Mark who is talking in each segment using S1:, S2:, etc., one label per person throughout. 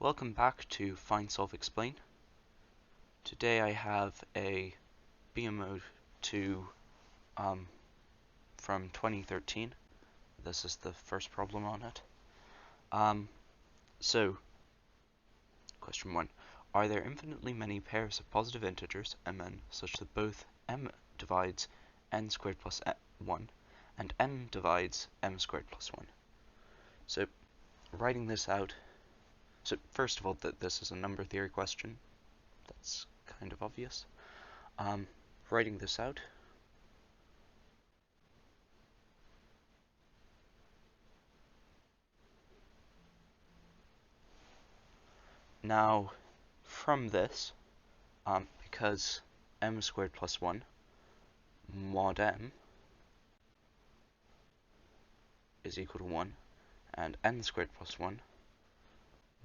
S1: Welcome back to Find, Solve, Explain. Today I have a BMO2 from 2013. This is the first problem on it. So, question 1. Are there infinitely many pairs of positive integers, mn, such that both m divides n squared plus 1 and n divides m squared plus 1? So, writing this out, so first of all, this is a number theory question. That's kind of obvious. Writing this out, now from this, because m squared plus 1 mod m is equal to 1 and n squared plus 1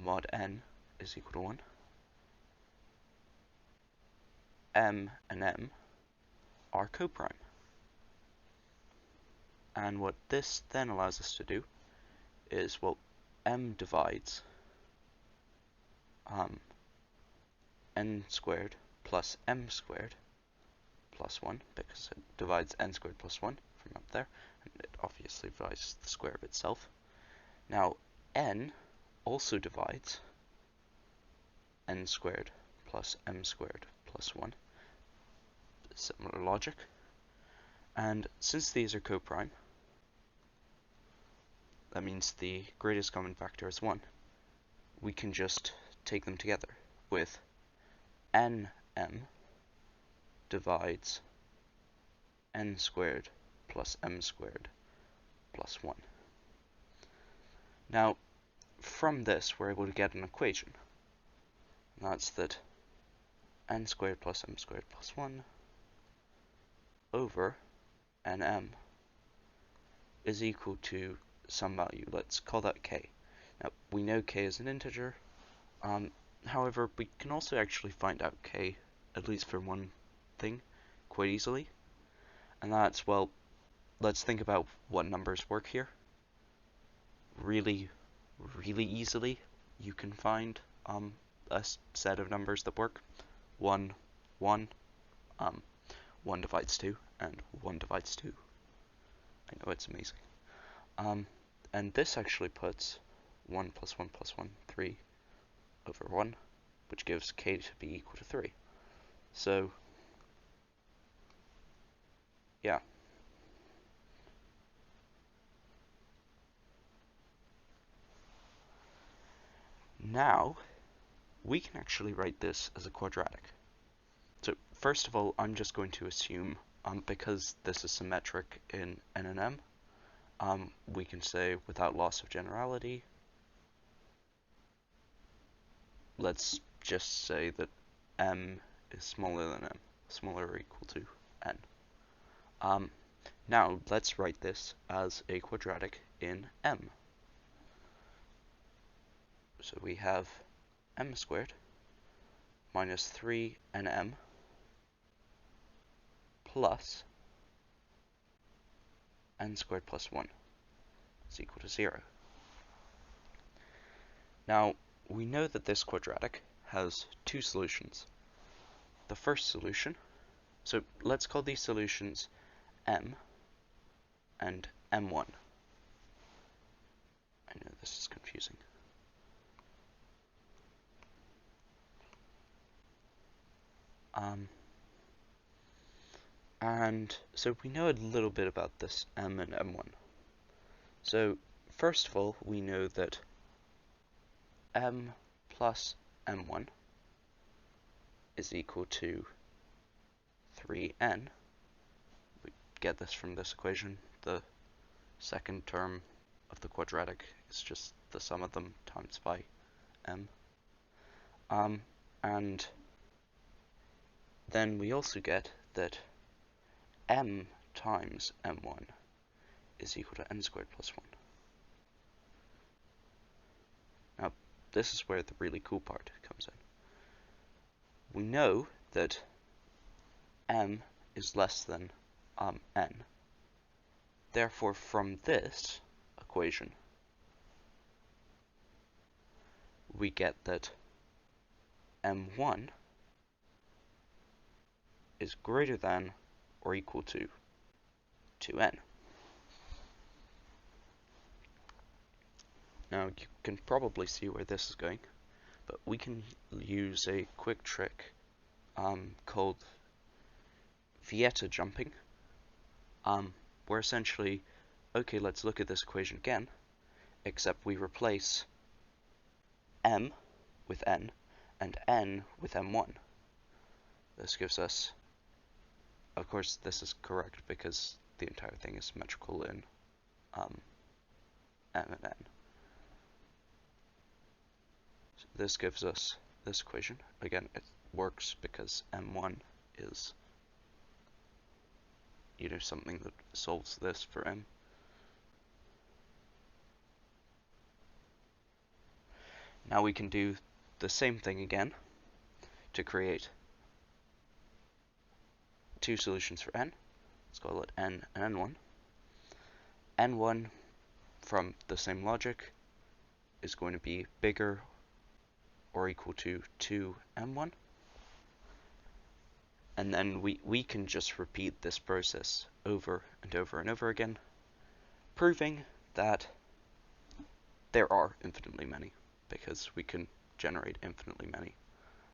S1: mod n is equal to 1, m and m are coprime. And what this then allows us to do is, well, m divides n squared plus m squared plus 1, because it divides n squared plus 1 from up there, and it obviously divides the square of itself. Now, n also divides n squared plus m squared plus 1. Similar logic. And since these are coprime, that means the greatest common factor is 1. We can just take them together with nm divides n squared plus m squared plus 1. Now, from this, we're able to get an equation. And that's that n squared plus m squared plus 1 over nm is equal to some value. Let's call that k. Now, we know k is an integer. However, we can also actually find out k, at least for one thing, quite easily. And that's, well, let's think about what numbers work here. Really easily, you can find a set of numbers that work. 1, 1, 1 divides 2, and 1 divides 2. I know, it's amazing. And this actually puts 1 plus 1 plus 1, 3 over 1, which gives k to be equal to 3. So, yeah. Now, we can actually write this as a quadratic. So, first of all, I'm just going to assume, because this is symmetric in n and m, we can say, without loss of generality, let's just say that m is smaller than m, smaller or equal to n. Now, let's write this as a quadratic in m. So we have m squared minus 3nm plus n squared plus 1 is equal to 0. Now, we know that this quadratic has two solutions. The first solution, so let's call these solutions m and m1. I know this is confusing. And so we know a little bit about this m and m1. So first of all, we know that m plus m1 is equal to 3n. We get this from this equation. The second term of the quadratic is just the sum of them times by m. And then we also get that m times m1 is equal to n squared plus 1. Now, this is where the really cool part comes in. We know that m is less than n. Therefore, from this equation, we get that m1 is greater than or equal to 2n. Now you can probably see where this is going, but we can use a quick trick called Vieta jumping, where essentially, okay, let's look at this equation again, except we replace m with n and n with m1. This gives us, of course this is correct because the entire thing is symmetrical in m and n. So this gives us this equation. Again, it works because m1 is, something that solves this for m. Now we can do the same thing again to create two solutions for n. Let's call it n and n1. n1 from the same logic is going to be bigger or equal to 2m1. And then we can just repeat this process over and over and over again, proving that there are infinitely many, because we can generate infinitely many